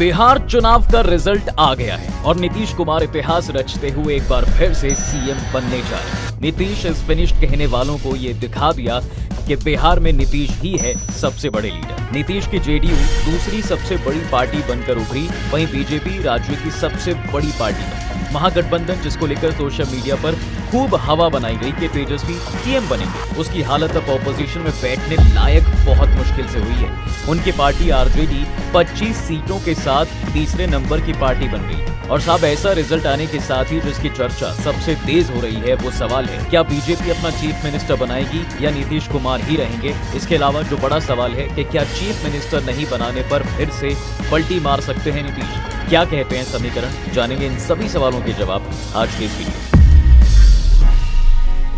बिहार चुनाव का रिजल्ट आ गया है और नीतीश कुमार इतिहास रचते हुए एक बार फिर से सीएम बनने जा रहे हैं। नीतीश इज फिनिश्ड कहने वालों को ये दिखा दिया कि बिहार में नीतीश ही है सबसे बड़े लीडर। नीतीश की जेडीयू दूसरी सबसे बड़ी पार्टी बनकर उभरी, वहीं बीजेपी राज्य की सबसे बड़ी पार्टी बनी। महागठबंधन जिसको लेकर सोशल मीडिया पर खूब हवा बनाई गई कि तेजस्वी सीएम बनेंगे, उसकी हालत अब ऑपोजिशन में बैठने लायक बहुत मुश्किल से हुई है। उनकी पार्टी आरजेडी 25 सीटों के साथ तीसरे नंबर की पार्टी बन गई और साहब ऐसा रिजल्ट आने के साथ ही जिसकी चर्चा सबसे तेज हो रही है वो सवाल है, क्या बीजेपी अपना चीफ मिनिस्टर बनाएगी या नीतीश कुमार ही रहेंगे। इसके अलावा जो बड़ा सवाल है कि क्या चीफ मिनिस्टर नहीं बनाने पर फिर से पलटी मार सकते हैं नीतीश। क्या कहते हैं समीकरण, जानेंगे इन सभी सवालों के जवाब आज के इस वीडियो।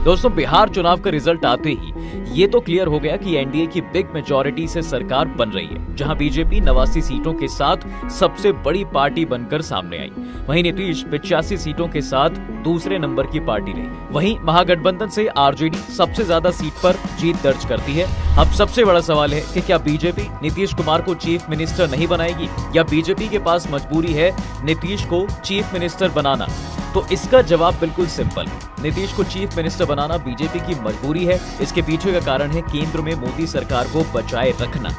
दोस्तों, बिहार चुनाव का रिजल्ट आते ही ये तो क्लियर हो गया कि एनडीए की बिग मेजॉरिटी से सरकार बन रही है, जहां बीजेपी 89 सीटों के साथ सबसे बड़ी पार्टी बनकर सामने आई। वहीं नीतीश 85 सीटों के साथ दूसरे नंबर की पार्टी रही। वहीं महागठबंधन से आरजेडी सबसे ज्यादा सीट पर जीत दर्ज करती है। अब सबसे बड़ा सवाल है कि क्या बीजेपी नीतीश कुमार को चीफ मिनिस्टर नहीं बनाएगी या बीजेपी के पास मजबूरी है नीतीश को चीफ मिनिस्टर बनाना। तो इसका जवाब बिल्कुल सिंपल है, नीतीश को चीफ मिनिस्टर बनाना बीजेपी की मजबूरी है। इसके पीछे का कारण है केंद्र में मोदी सरकार को बचाए रखना।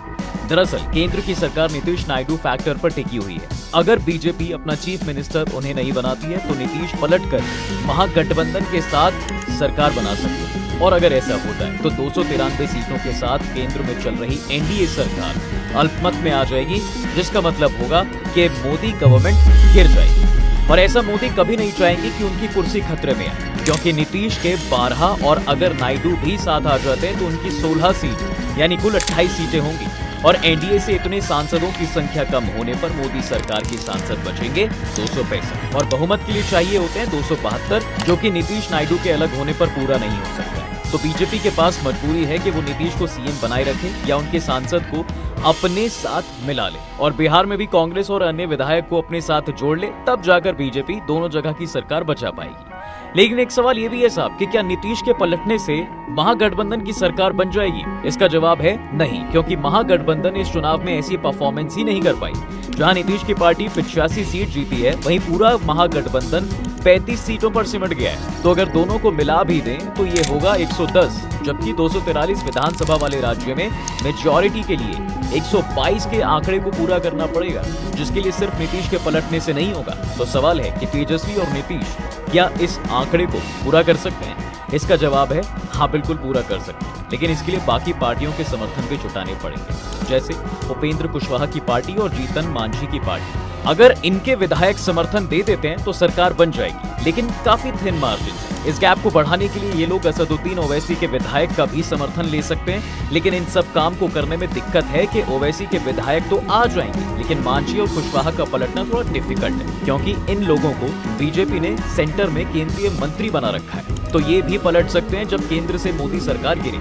दरअसल केंद्र की सरकार नीतीश नायडू फैक्टर पर टिकी हुई है। अगर बीजेपी अपना चीफ मिनिस्टर उन्हें नहीं बनाती है तो नीतीश पलटकर महागठबंधन के साथ सरकार बना सकते हैं। और अगर ऐसा होता है तो 293 सीटों के साथ केंद्र में चल रही एनडीए सरकार अल्पमत में आ जाएगी, जिसका मतलब होगा कि मोदी गवर्नमेंट गिर जाएगी। और ऐसा मोदी कभी नहीं चाहेंगे कि उनकी कुर्सी खतरे में आए, क्योंकि नीतीश के 12 और अगर नायडू भी साथ आ जाते हैं तो उनकी 16 सीट यानी कुल 28 सीटें होंगी। और एनडीए से इतने सांसदों की संख्या कम होने पर मोदी सरकार के सांसद बचेंगे 265 और बहुमत के लिए चाहिए होते हैं 272, जो कि नीतीश नायडू के अलग होने पर पूरा नहीं हो सकता। तो बीजेपी के पास मजबूरी है कि वो नीतीश को सीएम बनाए रखे या उनके सांसद को अपने साथ मिला ले और बिहार में भी कांग्रेस और अन्य विधायक को अपने साथ जोड़ ले, तब जाकर बीजेपी दोनों जगह की सरकार बचा पाएगी। लेकिन एक सवाल ये भी है साहब कि क्या नीतीश के पलटने से महागठबंधन की सरकार बन जाएगी। इसका जवाब है नहीं, क्योंकि महागठबंधन इस चुनाव में ऐसी परफॉर्मेंस ही नहीं कर पाई। जहां नीतीश की पार्टी 85 सीट जीती है, वहीं पूरा महागठबंधन 35 सीटों पर सिमट गया है। तो अगर दोनों को मिला भी दें तो ये होगा 110, जबकि 243 विधानसभा वाले राज्य में मेजॉरिटी के लिए 122 के आंकड़े को पूरा करना पड़ेगा, जिसके लिए सिर्फ नीतीश के पलटने से नहीं होगा। तो सवाल है कि तेजस्वी और नीतीश क्या इस आंकड़े को पूरा कर सकते हैं। इसका जवाब है हाँ, बिल्कुल पूरा कर सकते हैं, लेकिन इसके लिए बाकी पार्टियों के समर्थन भी जुटाने पड़ेंगे, जैसे उपेंद्र कुशवाहा की पार्टी और जीतन मांझी की पार्टी। अगर इनके विधायक समर्थन दे देते हैं तो सरकार बन जाएगी, लेकिन काफी थिन मार्जिन है। इस गैप को बढ़ाने के लिए ये लोग असदुद्दीन ओवैसी के विधायक का भी समर्थन ले सकते हैं, लेकिन इन सब काम को करने में दिक्कत है कि ओवैसी के विधायक तो आ जाएंगे, लेकिन मांझी और कुशवाहा का पलटना थोड़ा डिफिकल्ट है, क्योंकि इन लोगों को बीजेपी ने सेंटर में केंद्रीय मंत्री बना रखा है। तो ये भी पलट सकते हैं जब केंद्र से मोदी सरकार गिरे,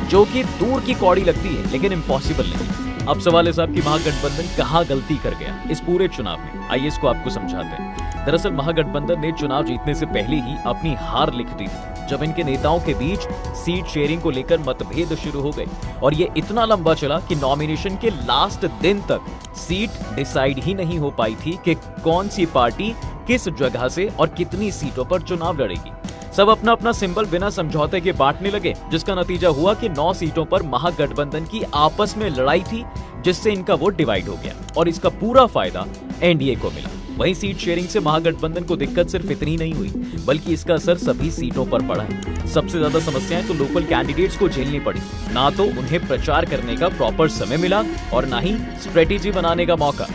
जो कि दूर की कौड़ी लगती है लेकिन इम्पॉसिबल नहीं। अब सवाल है साहब कि महागठबंधन कहां गलती कर गया इस पूरे चुनाव में। आइए इसको आपको समझाते हैं। दरअसल महागठबंधन ने चुनाव जीतने से पहले ही अपनी हार लिख दी थी, जब इनके नेताओं के बीच सीट शेयरिंग को लेकर मतभेद शुरू हो गए और ये इतना लंबा चला कि नॉमिनेशन के लास्ट दिन तक सीट डिसाइड ही नहीं हो पाई थी कि कौन सी पार्टी किस जगह से और कितनी सीटों पर चुनाव लड़ेगी। सब अपना अपना सिंबल बिना समझौते के बांटने लगे, जिसका नतीजा हुआ कि 9 सीटों पर महागठबंधन की आपस में लड़ाई थी, जिससे इनका वोट डिवाइड हो गया और इसका पूरा फायदा एनडीए को मिला। वहीं सीट शेयरिंग से महागठबंधन को दिक्कत सिर्फ इतनी नहीं हुई, बल्कि इसका असर सभी सीटों पर पड़ा है। सबसे ज्यादा समस्याएं तो लोकल कैंडिडेट्स को झेलनी पड़ी। ना तो उन्हें प्रचार करने का प्रॉपर समय मिला और ना ही स्ट्रेटेजी बनाने का मौका।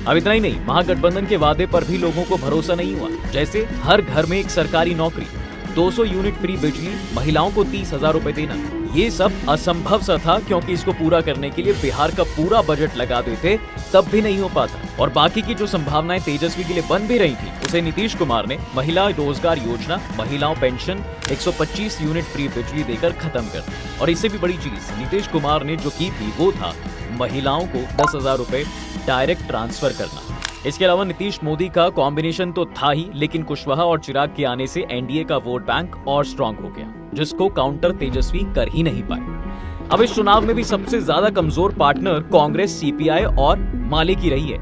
अब इतना ही नहीं, महागठबंधन के वादे पर भी लोगों को भरोसा नहीं हुआ, जैसे हर घर में एक सरकारी नौकरी, 200 यूनिट फ्री बिजली, महिलाओं को 30,000 रुपए देना। ये सब असंभव सा था, क्योंकि इसको पूरा करने के लिए बिहार का पूरा बजट लगा देते तब भी नहीं हो पाता। और बाकी की जो संभावनाएं तेजस्वी के लिए बन भी रही थी, उसे नीतीश कुमार ने महिला रोजगार योजना, महिलाओं पेंशन, 125 यूनिट फ्री बिजली देकर खत्म कर दी। और इससे भी बड़ी चीज नीतीश कुमार ने जो की थी वो था महिलाओं को 10,000 रुपए डायरेक्ट ट्रांसफर करना। इसके अलावा नीतीश मोदी का कॉम्बिनेशन तो था ही, लेकिन कुशवाहा और चिराग के आने से एनडीए का वोट बैंक और स्ट्रांग हो गया, जिसको काउंटर तेजस्वी कर ही नहीं पाए। अब इस चुनाव में भी सबसे ज्यादा कमजोर पार्टनर कांग्रेस, सीपीआई और माले की रही है,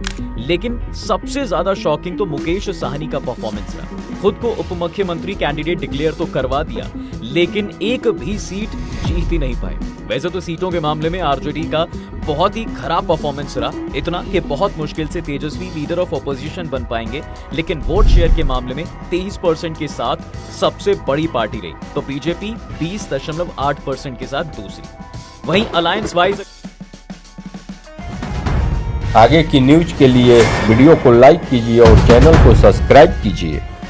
लेकिन सबसे ज्यादा शॉकिंग तो मुकेश साहनी का परफॉर्मेंस रहा। खुद को उप मुख्यमंत्री कैंडिडेट डिक्लेयर तो करवा दिया, लेकिन एक भी सीट जीत ही नहीं पाए। वैसे तो सीटों के मामले में आरजेडी का बहुत ही खराब परफॉर्मेंस रहा, इतना कि बहुत मुश्किल से तेजस्वी लीडर ऑफ ऑपोजिशन बन पाएंगे, लेकिन वोट शेयर के मामले में 23% के साथ सबसे बड़ी पार्टी रही, तो बीजेपी 20.8% के साथ दूसरी। वहीं अलायंस वाइज आगे की न्यूज के लिए वीडियो को लाइक कीजिए और चैनल को सब्सक्राइब कीजिए।